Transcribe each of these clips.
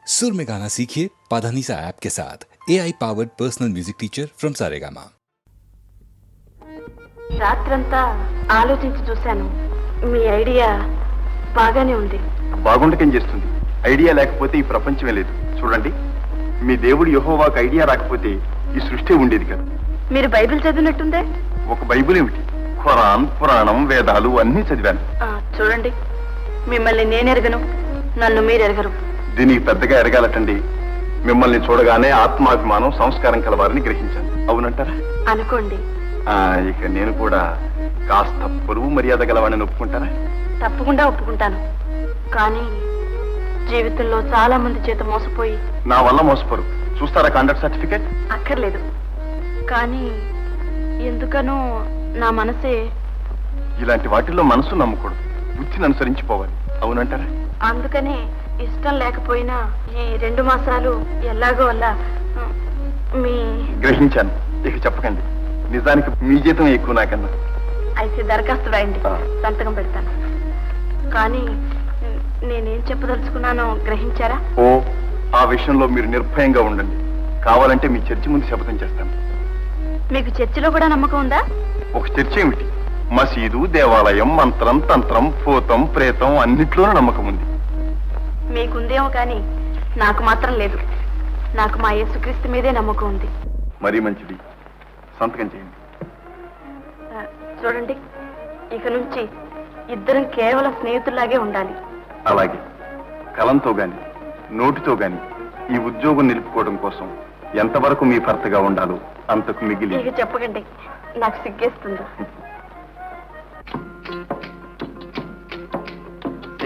सुर में गाना सीखिए पाधानीसा ऐप के साथ AI powered personal music teacher from Saregama. రాత్రంతా ఆలోచించి చూశాను. మీ ఐడియా బాగానే ఉంది. బాగుండకేం చేస్తుంది? ఐడియా లేకపోతే ఈ ప్రపంచమే లేదు. చూడండి, మీ దేవుడు యెహోవాకు ఐడియా రాకపోతే ఈ సృష్టి ఉండేది కదా. మీరు బైబిల్ చదివినట్టుందే. ఒక బైబిల్ ఏమిటి, ఖురాన్, పురాణం, వేదాలు అన్నీ చదివాను. చూడండి, మిమ్మల్ని నేను ఎరగను, నన్ను మీరు ఎరగరు. దీనికి పెద్దగా ఎరగాలటండి. మిమ్మల్ని చూడగానే ఆత్మాభిమానం, సంస్కారం కలవారిని గ్రహించాను. అవునంటారా? అనుకోండి. ఇక నేను కూడా కాస్త పొరుగు మర్యాద గలవాడిని ఒప్పుకుంటారా? తప్పకుండా ఒప్పుకుంటాను. కానీ జీవితంలో చాలా మంది చేత మోసపోయి. నా వల్ల మోసపోరు. చూస్తారా కాంటాక్ట్ సర్టిఫికేట్? అక్కర్లేదు. కానీ ఎందుకనో నా మనసే. ఇలాంటి వాటిల్లో మనసు నమ్మకూడదు, బుద్ధిని అనుసరించిపోవాలి. అవునంటారా? అందుకనే ఇష్టం లేకపోయినా ఈ 2 మాసాలు ఎలాగో అలా మీ. గ్రహించాను. ఇక చెప్పకండి. నిజానికి మీ జీతం ఎక్కువ నాకన్నా. అయితే దరఖాస్తు రాయండి, సంతకం పెడతాను. కానీ నేనేం చెప్పదలుచుకున్నానో గ్రహించారా? ఓ, ఆ విషయంలో మీరు నిర్భయంగా ఉండండి. కావాలంటే మీ చర్చి ముందు శపథం చేస్తాను. మీకు చర్చిలో కూడా నమ్మకం ఉందా? ఒక చర్చి ఏమిటి, మసీదు, దేవాలయం, మంత్రం, తంత్రం, భూతం, ప్రేతం అన్నిట్లోనూ నమ్మకం ఉంది. మీకుందేమో కానీ నాకు మాత్రం లేదు. నాకు మా యేసుక్రీస్తు మీదే నమ్మకం ఉంది. మరీ మంచిది. సంతకం చేయండి. చూడండి, ఇక నుంచి ఇద్దరం కేవలం స్నేహితుల్లాగే ఉండాలి. అలాగే. కలంతో గాని నోటితో గాని ఈ ఉద్యోగం నిలుపుకోవడం కోసం ఎంతవరకు మీ భర్తగా ఉండాలో అంతకు మిగిలి. ఇక చెప్పకండి, నాకు సిగ్గేస్తుంది.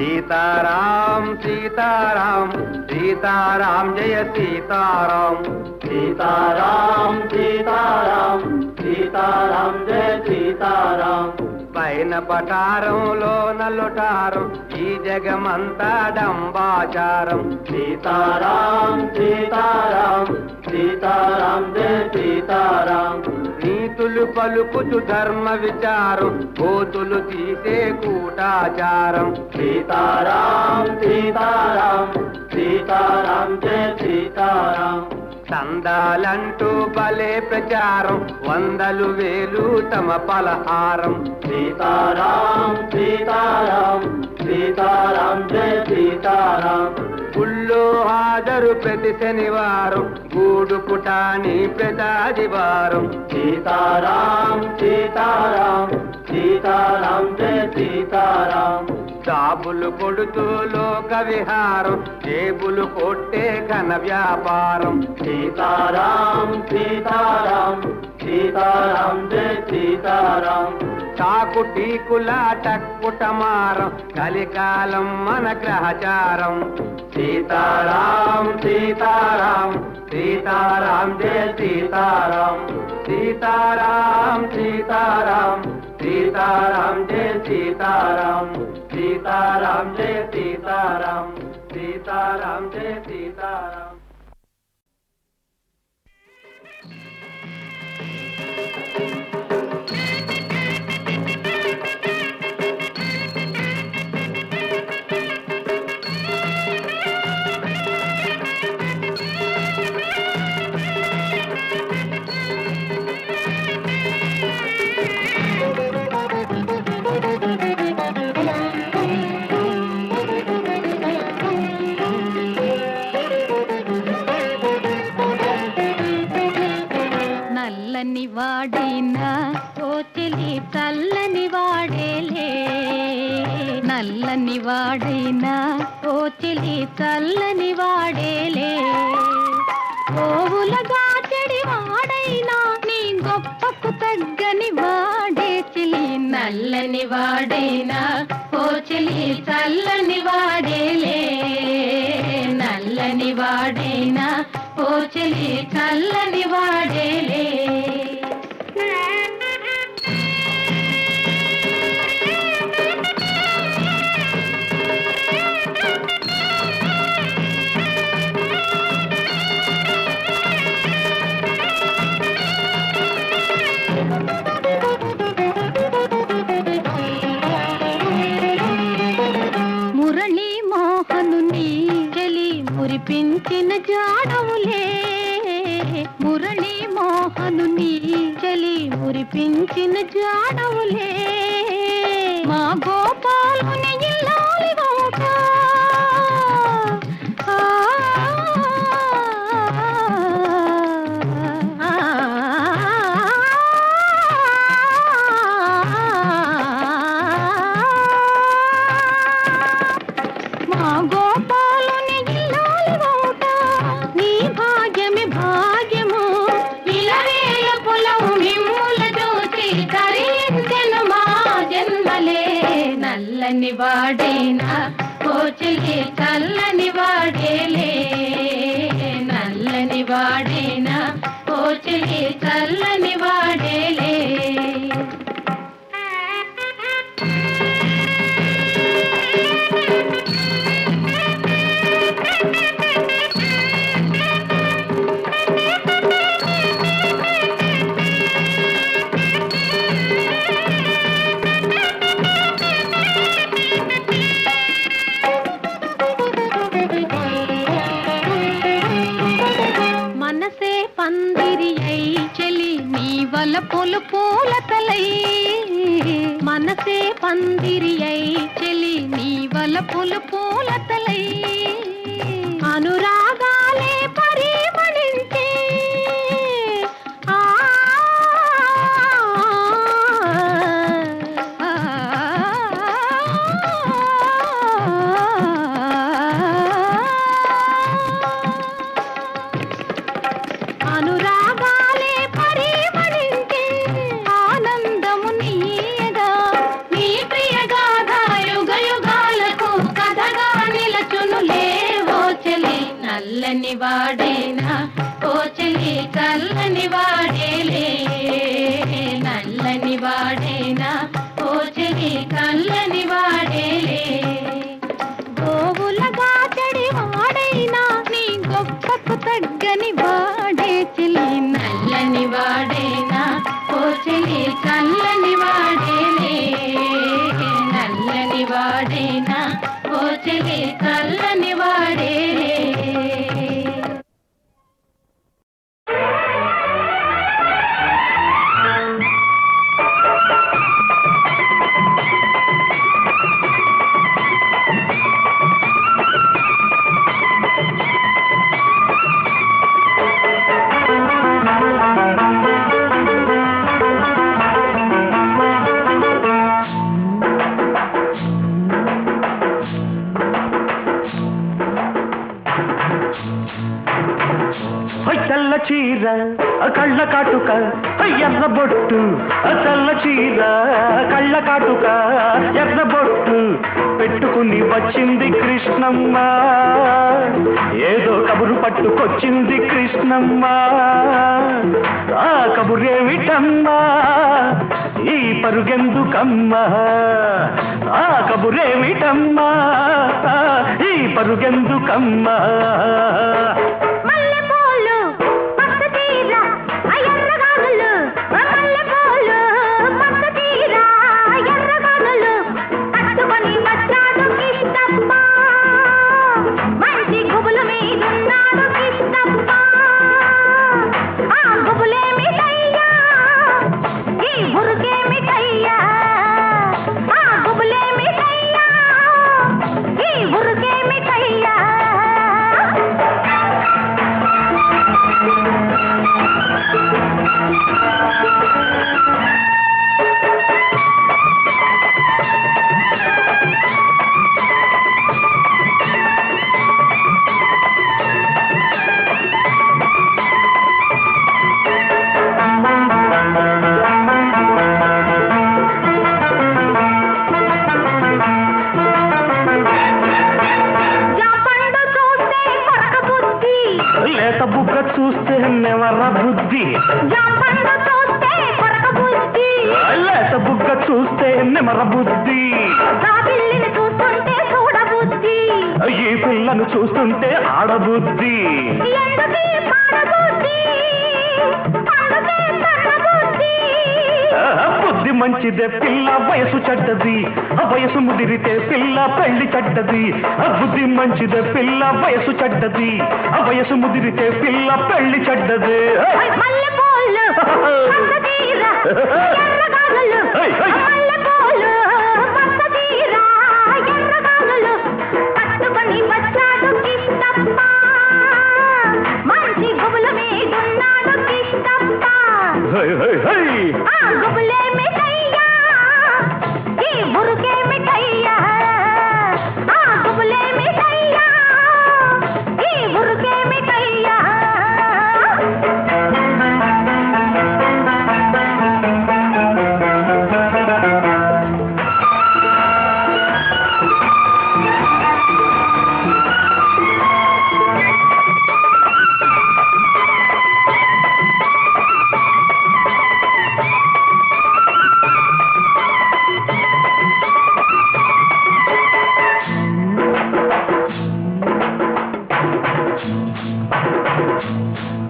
सीताराम सीताराम सीताराम जय सीताराम सीताराम सीताराम सीताराम जय सीताराम పైన పటారంలో నలుటారం ఈ జగమంతా డంబాచారం సీతారాం సీతారాం సీతారాం జయ సీతారాం నీతులు పలుకుచు ధర్మ విచారం కోతులు తీసే కూటాచారం సీతారాం సీతారాం సీతారాం జయ సీతారాం చందాలంటూ భలే ప్రచారం వందలు వేలు తమ పలహారం సీతారాం సీతారాం సీతారాం జయ సీతారాం గుళ్ళో హాజరు ప్రతి శనివారం గూడు పుటాని ప్రతాదివారం సీతారాం సీతారాం సీతారాం జయ సీతారాం జాబులు కొడుతూ లోక విహారం జేబులు కొట్టే ఘన వ్యాపారం సీతారాం సీతారాం సీతారాం జయ సీతారాం చాకు టీకుల టక్కుటమారం కలికాలం మన గ్రహచారం సీతారాం సీతారాం సీతారాం జయ సీతారాం సీతారాం సీతారాం సీతారాం జయ సీతారాం సీతారాం జయ సీతారాం సీతారాం జయ సీతారాం నల్లని వాడినా ఓ చెలి చల్లని వాడేలే నల్లని వాడినా ఓ చెలి చల్లని వాడేలే ఓవులగా చెడి వాడైనా నీ గొప్పకు తగ్గని వాడే చెలి నల్లని వాడైనా ఓ చెలి చల్లని వాడేలే నల్లని వాడైనా ఓ చెలి చల్లని వాడేలే మురళీ మోహనుని చెలి మురి మురిపించిన జాడవులే మురళీ మోహనుని చలి మురిపించిన జాడవులే మా గోపాలుని ఇల్లాలి వంక మా గోపాలుని ఇల్లాలి వంక నీ భాగ్యమి భాగ్యము ఇలవేల పొలము మిమ్ముల చూసి తరించెను మా జన్మలే నల్లని వాడేనా కోచిలి చల్లని వాడేలే నల్లని వాడేనా కోచిలి చల్లని వాడేలే మనసే పందిరి అయి చెలి నీ వలపులు పూలతలై మనసే పందిరి అయి చెలి నీ వలపులు పూలతలై అనురాగాలే పరిమళించే అనురాగాలే పరిమళించే ఆనందము నీయగా నీ ప్రియగాథ యుగ యుగాలకు కథగా నిలచునులే ఓ చెలి నల్లని వాడేనా ఓ చెలి చల్లని వాడేలే నల్లని వాడేనా ఓ చెలి చల్లని వాడేలే గోవులగా చెడి వాడైనా నీ గొప్పకు తగ్గని వాడే చెలి నల్లని వాడేనా ఓ చెలి చల్లని వాడేలే నల్లని వాడేనా ఓ చెలి చల్లని వాడేలే తెల్ల చీర కళ్ళ కాటుక ఎర్ర బొట్టు తెల్ల చీర కళ్ళ కాటుక ఎర్ర బొట్టు పెట్టుకుని వచ్చింది కృష్ణమ్మ ఏదో కబురు పట్టుకొచ్చింది కృష్ణమ్మ ఆ కబురేమిటమ్మా ఈ పరుగెందుకమ్మా ఆ కబురేమిటమ్మా ఈ పరుగెందుకమ్మా లేత బుగ్గ చూస్తే నెవర బుద్ధి లేత బుగ్గ చూస్తే నెమర బుద్ధి ఈ పిల్లను చూస్తుంటే ఆడబుద్ధి బుద్ధి మంచిదే పిల్ల వయసు చెడ్డది వయసు ముదిరితే పిల్ల పెళ్లి చెడ్డది బుద్ధి మంచిదే పిల్ల వయసు చెడ్డది వయసు ముదిరితే పిల్ల పెళ్లి చెడ్డది మల్లెపూలు మసదీర ఎర్రగానులు మల్లెపూలు మసదీర ఎర్రగానులు కట్టుకొని వచ్చాడు కిష్టప్ప మంచి గుబుల మీదున్నాడు కిష్టప్ప ఆ గుబులే మిఠయ్యా ఈ బురుకే మిఠయ్యా ఆ గుబులే మిఠయ్యా ఈ బురుకే మిఠయ్యా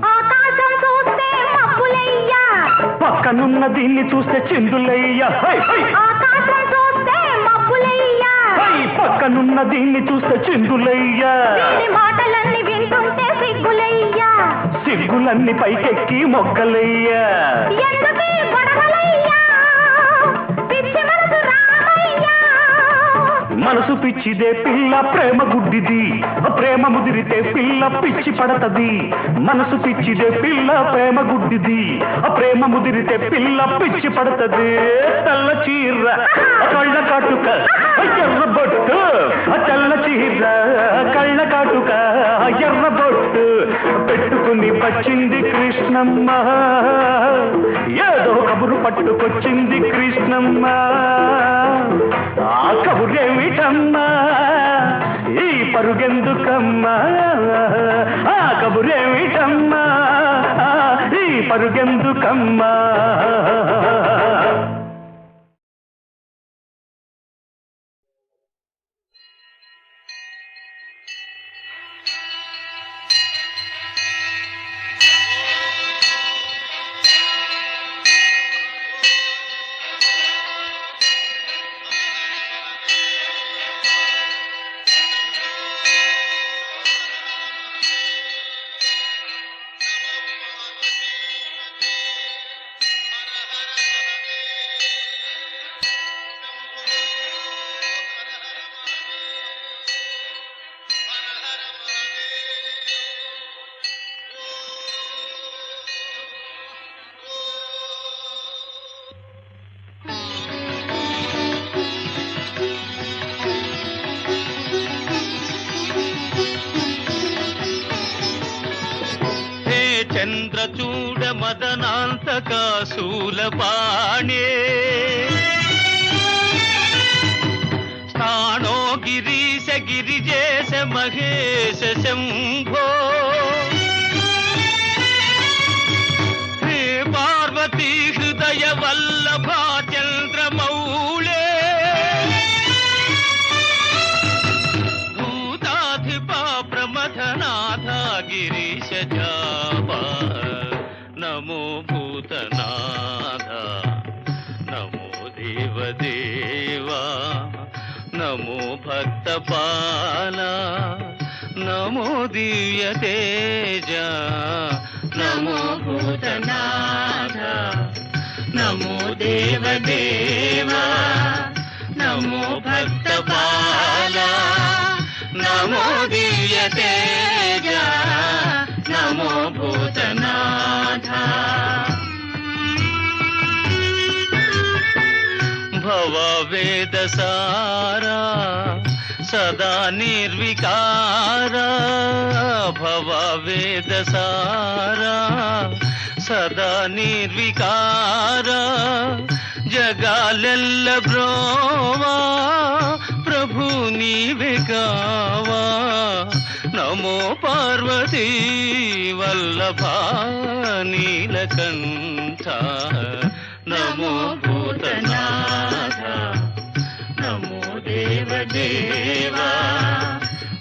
ఆకాశం చూస్తే మబ్బులయ్యా పక్కనున్న దీన్ని చూస్తే చిందులయ్యా ఆకాశం చూస్తే మబ్బులయ్యా పక్కనున్న దీన్ని చూస్తే చిందులయ్యా వీడి మాటలన్నీ వింటుంటే సిగ్గులయ్యా సిగ్గులన్నీ పైకెక్కి మొగ్గలయ్యా ఎందుకీ గొడవలయ్యా పిచ్చి మనసు రామయ్యా మనసు పిచ్చిదే పిల్ల ప్రేమ గుడ్డిది ప్రేమ ముదిరితే పిల్ల పిచ్చి పడతది మనసు పిచ్చిదే పిల్ల ప్రేమ గుడ్డిది ప్రేమ ముదిరితే పిల్ల పిచ్చి పడతది తెల్ల చీర కళ్ళ కాటుక ఎర్ర బొట్టు తెల్ల చీర కళ్ళ కాటుక ఎర్ర బొట్టు పెట్టుకుని వచ్చింది కృష్ణమ్మ ఏదో కబురు పట్టుకొచ్చింది కృష్ణమ్మ ఆ కబురేమిటమ్మా ఈ పరుగెందుకమ్మా ఆ కబురేమిటమ్మా ఈ పరుగెందుకమ్మా చంద్రచూడ మదనాంతక శూలపాణే స్థానో గిరీశ గిరిజేశ మహేశ శంభో హే పార్వతీ హృదయ వల్లభా చంద్రమౌళే భూతాధిపా ప్రమథనాథ గిరీశ జాపా నమో భూతనాథ నమో దేవదేవా నమో భక్తపాల నమో దివ్య తేజ నమో భూతనాథ నమో దేవదేవా నమో భక్తపాల నమో దివ్య తేజ నమో భూతనాథ భవ వేద సారా సదా నిర్వికారా భవ వేద సారా సదా నిర్వికారా జగాలెల్ల బ్రోవా ప్రభు నీవే కావా నమో పార్వతీ వల్లభా నీలకంఠ నమో భూతనాథ నమో దేవదేవా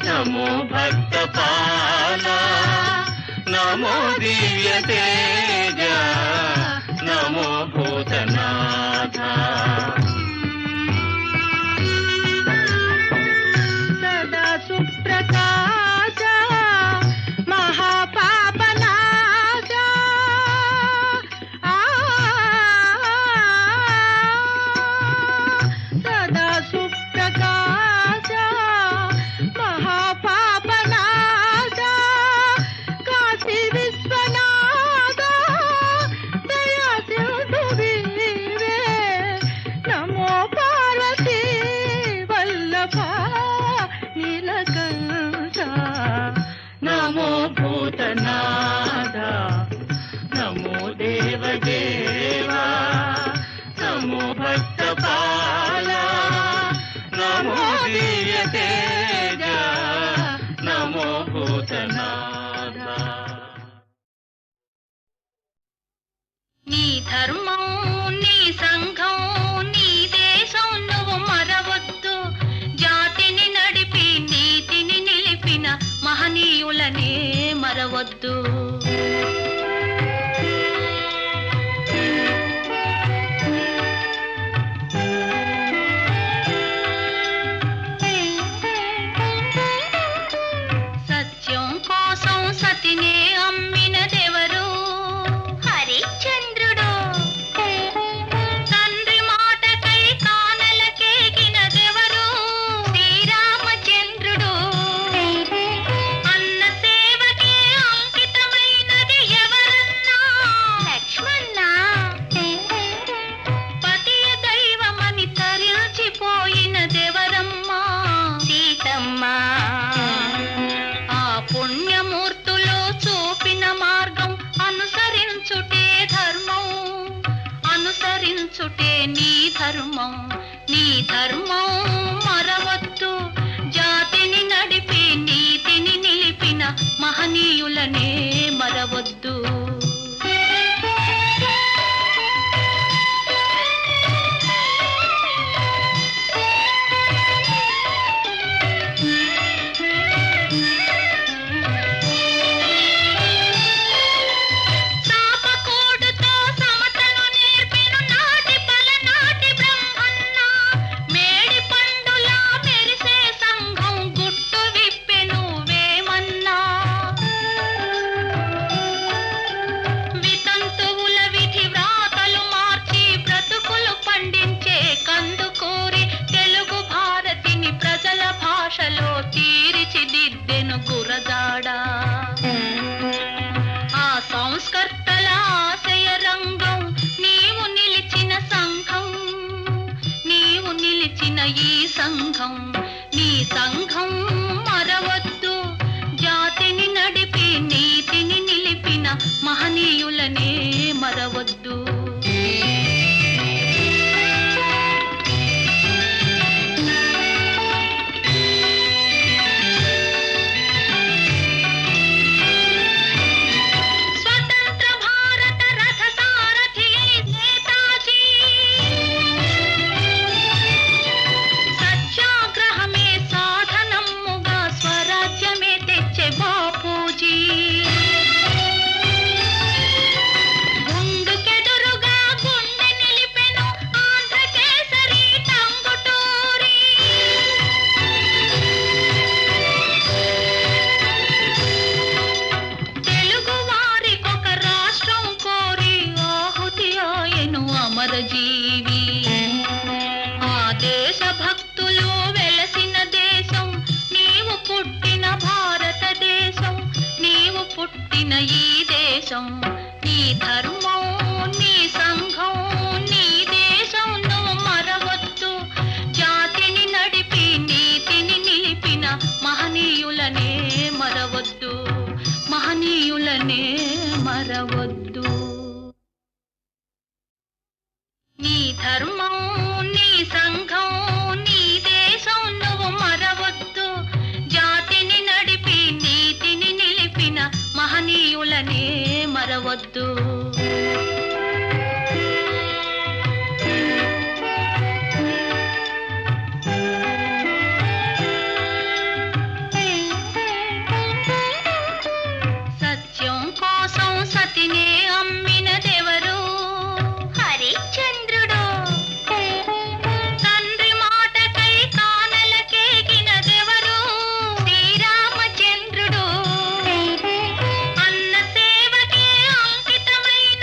నమో భక్తపాల నమో దివ్య తేజ నమో భూతనాథ నమో భూతనాథ నమో దేవదేవా నమో భక్తపాల నమో దివ్య తేజ నమో భూతనాథ. నీ ధర్మం నీ సంఘం నీ దేశం నువ్వు మరవద్దు. జాతిని నడిపి నీతిని నిలిపిన మహనీయులనే మరవద్దు. సత్యం కోసం సతినే అమ్మినదెవరు? హరిశ్చంద్రుడు. తండ్రి మాటకై కానలకేగినదెవరు? శ్రీరామచంద్రుడు. అన్న సేవకే అంకితమైనది ఎవరన్నా? లక్ష్మణ. పతియ దైవమని తరించిపోయినదెవరమ్మా? సీతమ్మ. ఆ పుణ్యమూర్తులు చూపిన మార్గం అనుసరించుటే ధర్మం. అనుసరించుటే నీ ధర్మం. నీ ధర్మం మరవద్దు. జాతిని నడిపి నీతిని నిలిపిన మహనీయులనే మరవద్దు. చాపకూడుతో సమతను నేర్పెను నాటి పలనాటి బ్రహ్మన్న. మేడి పండులా మెరిసే సంఘం గుట్టు విప్పెను వేమన్నా. వితంతువుల విధి వ్రాతలు మార్చి బ్రతుకులు పండించే కందుకూరి తెలుగు భారతిని ప్రజల భాషలో తీర్చిదిద్దెను గురజాడ. ఆ సంస్కర్తల ఆశయ రంగం నీవు నిలిచిన సంఘం. నీవు నిలిచిన ఈ సంఘం. నీ సంఘం మరవద్దు. జాతిని నడిపి నీతిని నిలిపిన మహనీయులనే మరవద్దు. స్వతంత్ర భారత రథ సారథి నేతాజీ. సత్యాగ్రహమే సాధనమ్ముగా స్వరాజ్యమే తెచ్చే బాపూజీ. గుండుకెదురుగా గుండె నిలిపెను ఆంధ్రకేసరి టంగుటూరి. తెలుగు వారికొక రాష్ట్రం కోరి ఆహుతి ఆయను అమరజీవి. ఆ దేశ భక్తులు వెలసిన దేశం నీవు పుట్టిన భారతదేశం. నీవు పుట్టిన ఈ దేశం. నీ ధర్మం నీ సంఘం నీ దేశం నువ్వు మరవద్దు. జాతిని నడిపి నీతిని నిలిపిన మహనీయులనే మరవద్దు. మహనీయులనే మరవద్దు. నీ ధర్మం నీ సంఘం నీ దేశం నువ్వు మరవద్దు. జాతిని నడిపి నీతిని నిలిపిన మహనీయులనే మరవద్దు. సత్యం కోసం సతినే అమ్మినదెవరు? హరిశ్చంద్రుడు. తండ్రి మాటకై కానలకేగినదెవరు? శ్రీరామచంద్రుడు. అన్న సేవకే అంకితమైన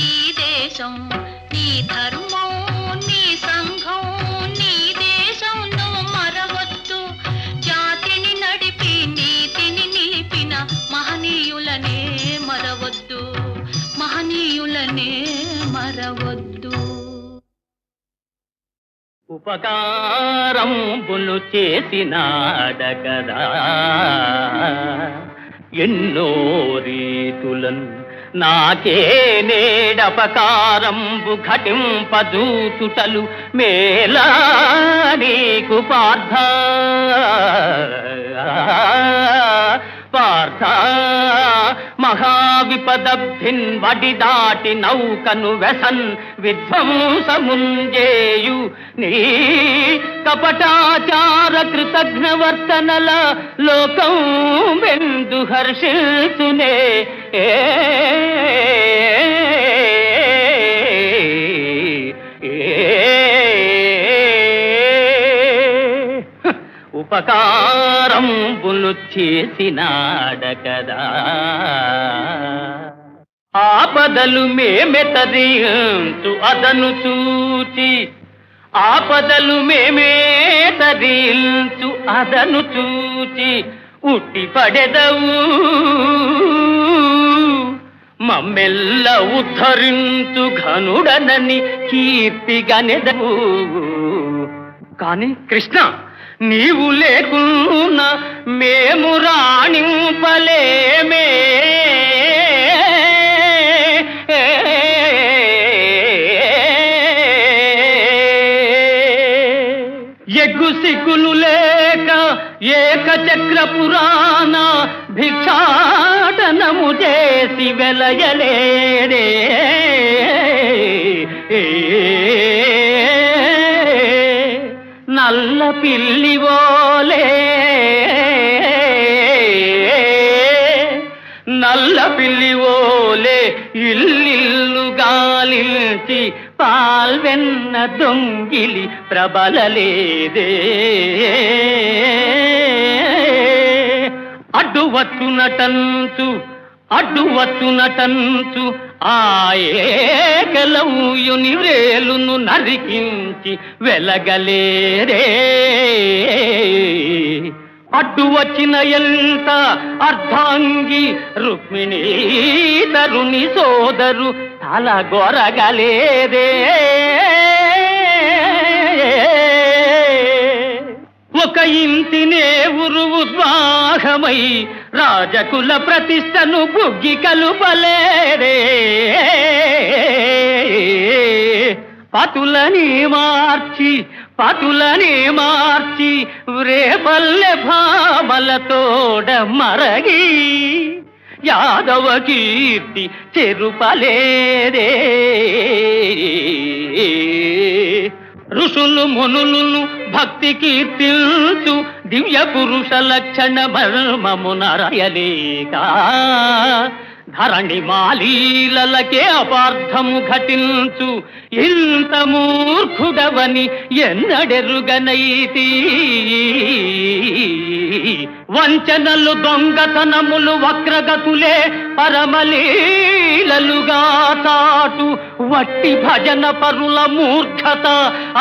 ఈ దేశం నీ ధర్మం నీ సంఘం నీ దేశం నువ్వు మరవద్దు జాతిని నడిపి నీతిని నిలిపిన మహనీయులనే మరవద్దు మహనీయులనే మరవద్దు. ఉపకారంబులు చేసినాడగదా ఎన్నో రీతులన్ నాకే నేడపకారంబు ఘటింపదూచుటలు మేలా నీకు పార్థ పార్థ మహావిపదబ్ధిన్ వడి దాటి నౌకను వెసన్ విధ్వంసముంజేయు నీ కపటాచార కృతజ్ఞవర్తనల లోకం వెందు హర్షిల్సునే ఉపకారంబులు చేసినాడకదా ఆపదలు మేమెతరించు అదను చూచి ఆపదలు మేమేతరించు అదను చూచి ఉట్టి పడెదవు మమ్మెల్ల ఉద్ధరించు ఘనుడనని కీర్తిగనెదవు. కాని కృష్ణ నీవు లేకున్నా మేము రాణింపలేమే ఎగ్గు సిగ్గులు లేక ఏకచక్ర పురాణ భిక్షాటనము చేసి వెలయలేడే నల్ల పిల్లివోలే నల్ల పిల్లివోలే ఇల్లిల్లు గాలించి పాల్వెన్న దొంగిలి ప్రబలలేదే అడ్డువచ్చునటంచు ఆయేకలవుయుని వేలును నరికించి వెలగలేరే అడ్డు వచ్చిన ఎంత అర్ధాంగి రుక్మిణీ తరుని సోదరు తల గొరగలేదే ఒక ఇంటినే ఉద్వాహమై రాజకుల ప్రతిష్టను బుగ్గి కలుపలేరే పతులని మార్చి రేపల్లె భామలతోడ మరగి యాదవ కీర్తి చెరుపలేరే ఋషులు మునులను భక్తి కీర్తించు దివ్య పురుష లక్షణ మర్మమునరయలేక ధరణి మాలీలకే అపార్థము ఘటించు ఇంత మూర్ఖుడవని ఎన్నడెరుగనైతి వంచనలు దొంగతనములు వక్రగతులే పరమలీలలుగా తాటు వట్టి భజన పరుల మూర్ఖత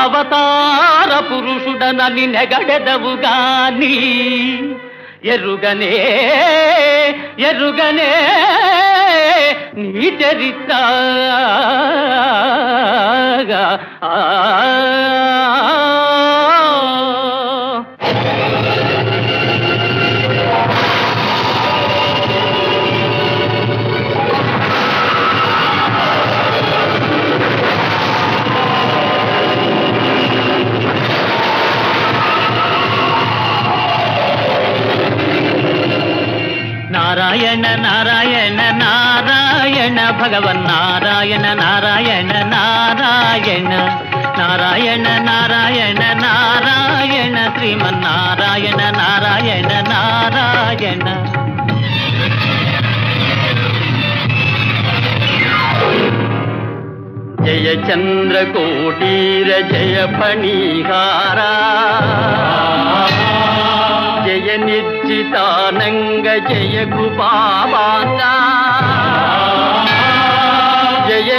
అవతార పురుషుడనని నెగడెదవుగాని ఎరుగనే నీ చరిత్ర నారాయణ నారాయణ నారాయణ భగవన్నారాయణ నారాయణ నారాయణ నారాయణ నారాయణ నారాయణ శ్రీమన్నారాయణ నారాయణ నారాయణ జయ చంద్రకోటీర జయ ఫణీహారా జయ నిర్జితానంగ జయ కృపావాంగా జయ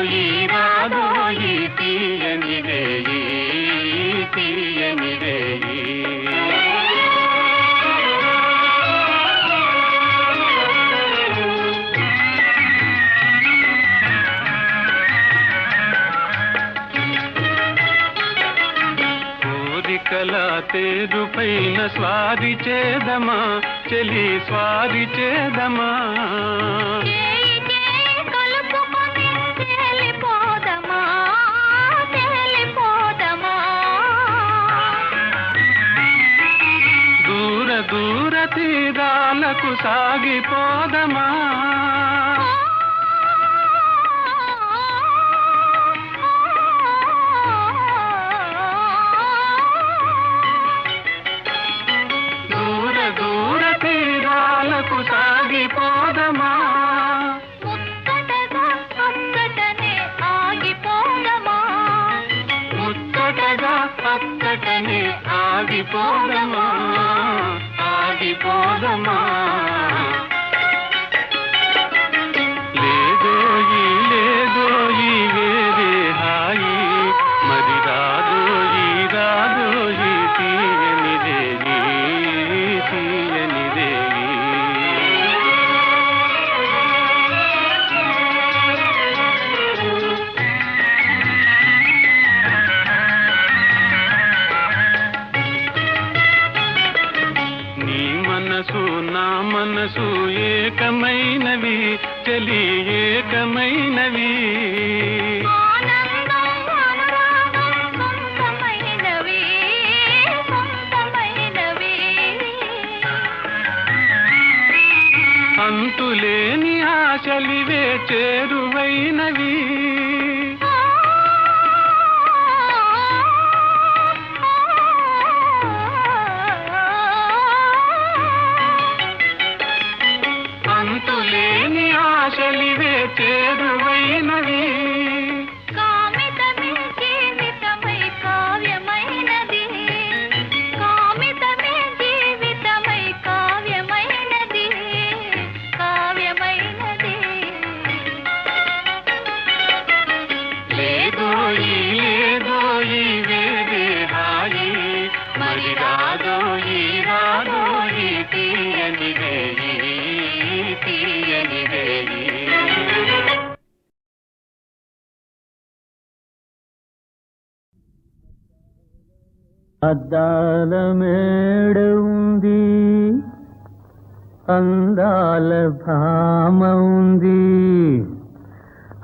రాదోయి తీయని రేయి తీయని రేయి కోరికల తేరు పైన స్వారి చేదమా చెలి స్వారి చేదమా చేయి చేయి కలుపుకొని తేలిపోదమా తేలిపోదమా దూర దూర తీరాలకు సాగిపోదమా దూర దూర తీరాలకు సాగిపోదమా ముచ్చటగా అక్కటనే ఆగిపోదమా ముచ్చటగా పక్కటనే ఆగిపోదమా ఆగిపోదమా లేదోయి లేదోయి వేరే హాయి మరి రాదోయి రాదోయి తీయని దేవి తీయని దేవి నీ మనసు నా మనసు ఏకమైనవి చలి ఏకమైనవి ఆనందం అనురాగం సొంతమైనవి సొంతమైనవి అంతులేని ఆశలివే చేరువైనవి అంతులేని ఆశలివే చేరువైనవి కామితమే జీవితమై కావ్యమైనది కామితమే జీవితమై కావ్యమైనది కావ్యమైనది లేదోయి లేదోయి వేరే హాయి మరి రాదోయి రాదోయి తీయని రేయి తీయని రేయి అద్దాల మేడ ఉంది అందాల భామ ఉంది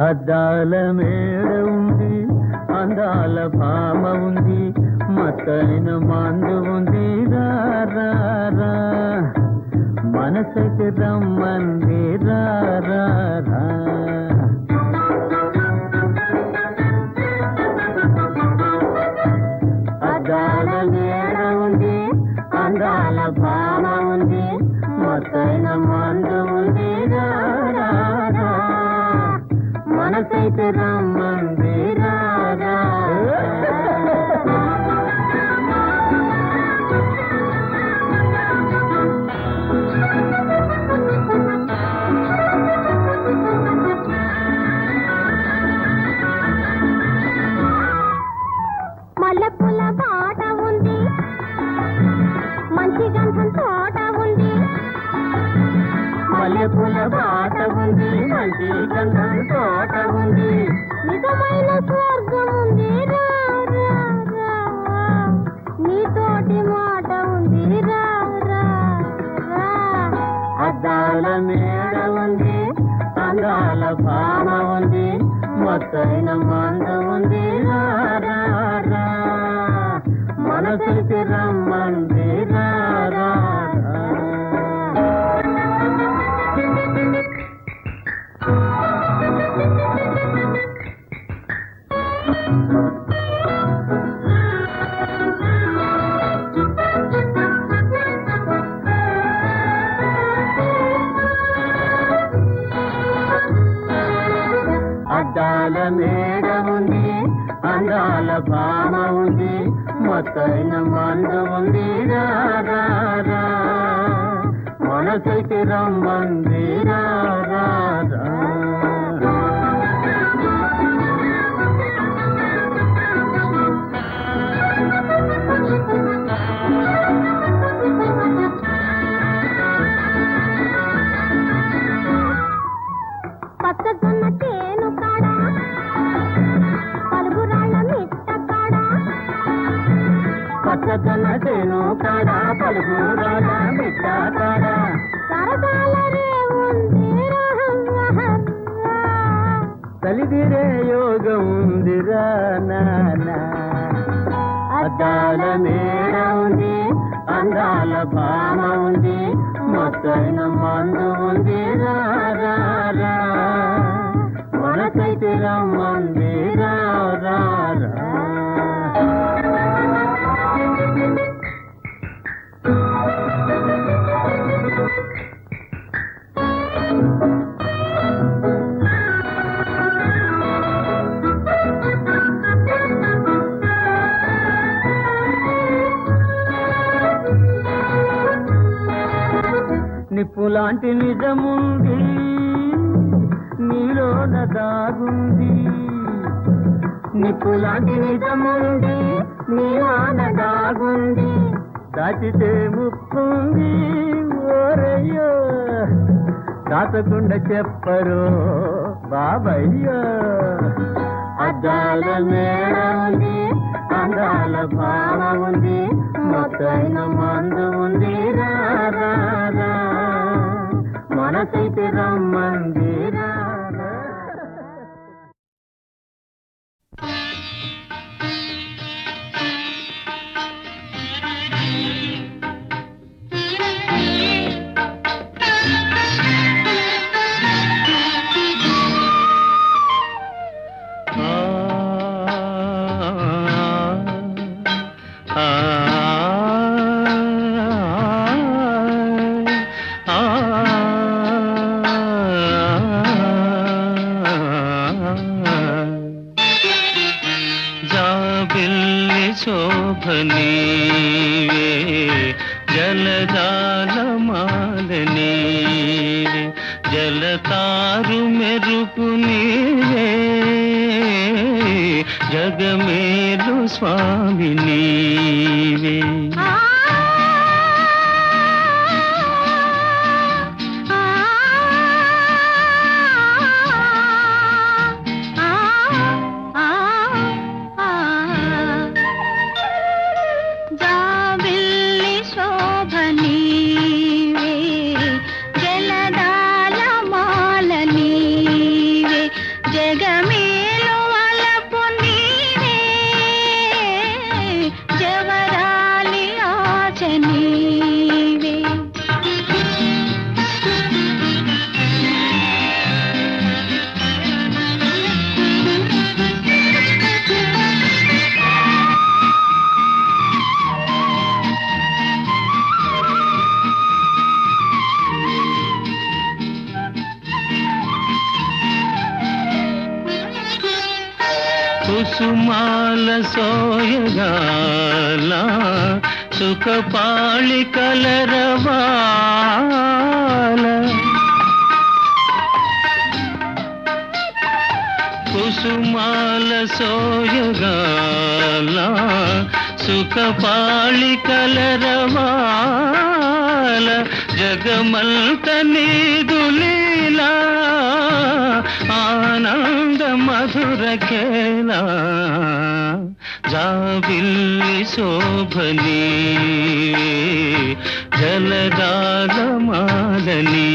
అద్దాల మేడ ఉంది అందాల భామ ఉంది మత్తైన మందు ఉంది రా రా రా మనసుకి రమ్మంది రా రా రా అద్దాల మేడ ఉంది అందాల భామ ఉంది మత్తైన మందు ఉంది రా రా రా మనసైతే రమ్మంది రా రా మల్లెపూల బాట ఉంది మంచి గంధం తోట ఉంది మల్లెపూల బాట ఉంది మంచి గంధం తోట ఉంది నిజమైన స్వర్గం ఉంది రా రా రా నీతోటి మాట ఉంది రా రా రా అద్దాల మేడ ఉంది అందాల భామ ఉంది మత్తైన మందు ఉంది రా రా రా మనసుకి రమ్మంది రా రా రా అద్దాల మేడ ఉంది అందాల భామ ఉంది మత్తైన మందు ఉంది రా రా రా మనసుకి రమ్మంది రా రా రా మొక్కజొన్న చేను కాడ పలుగురాల మిట్ట కాడ సరసాల రే ఉంది కలిదిరే యోగం ఉందిరా నానా అద్దాల మేడ ఉంది అందాల భామ ఉంది మొత్తైన మందు ఉంది రా మనకైతే రమ్మంది రా నిప్పులాంటి నిజముంది నీలోన దాగుంది నిప్పులాంటి నిజముంది నీలోన దాగుంది దాచితే ముప్పుంది ఓరయ్యో దాచకుండా చెప్పరు బాబయ్యో అద్దాల మేడ ఉంది అందాల భావ ఉంది మొత్తైన మందు ఉంది రా మనసైతే రమ్మంది రా జలతారు మెరుపు నీవే జగమేలు స్వామి నీవే కుసుమాల సోయగాల సుఖపాళి కలరవాల కుసుమాల సోయగాల సుఖపాళి కలరవాల జగమంత నీదు లీలా ఆనంద మధుర ఖేలా జాబిల్లి శోభనీ జలదాల మాలని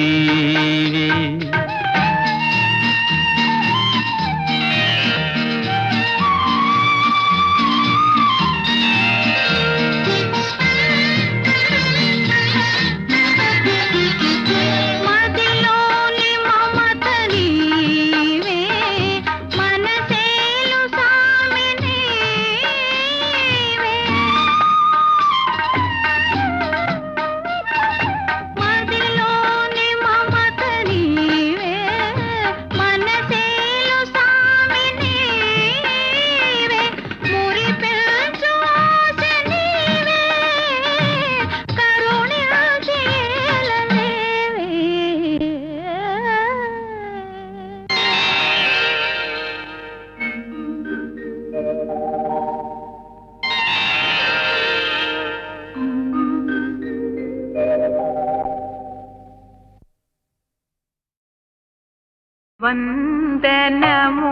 వందనము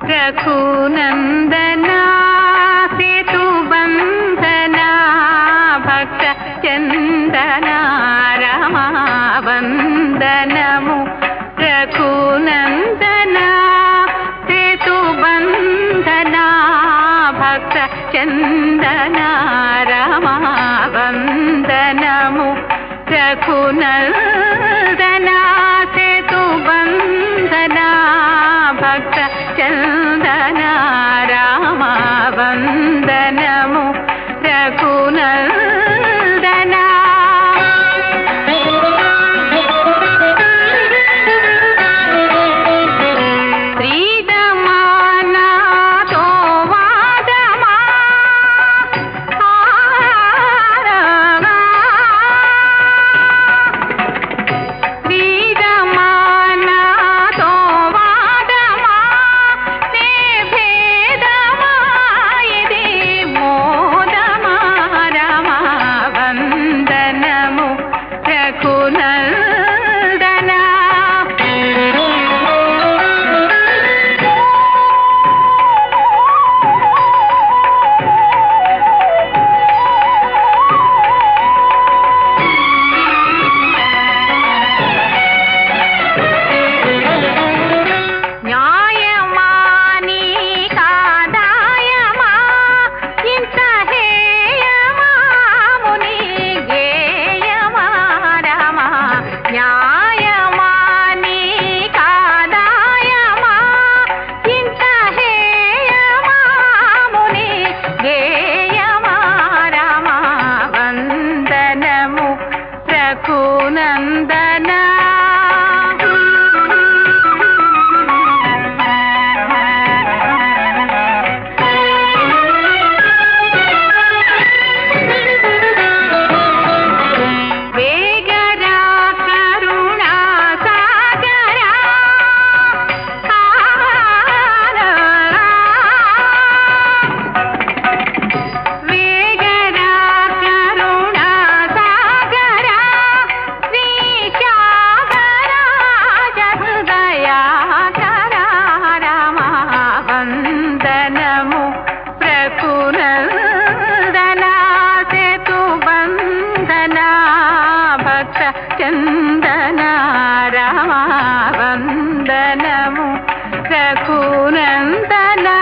రఘునందనా సేతు బంధనా రఘునందనా సేతు బంధనా భక్త చందన రామ వందనము రఘునందనా. చందన రామ వందనము రఘునందనా.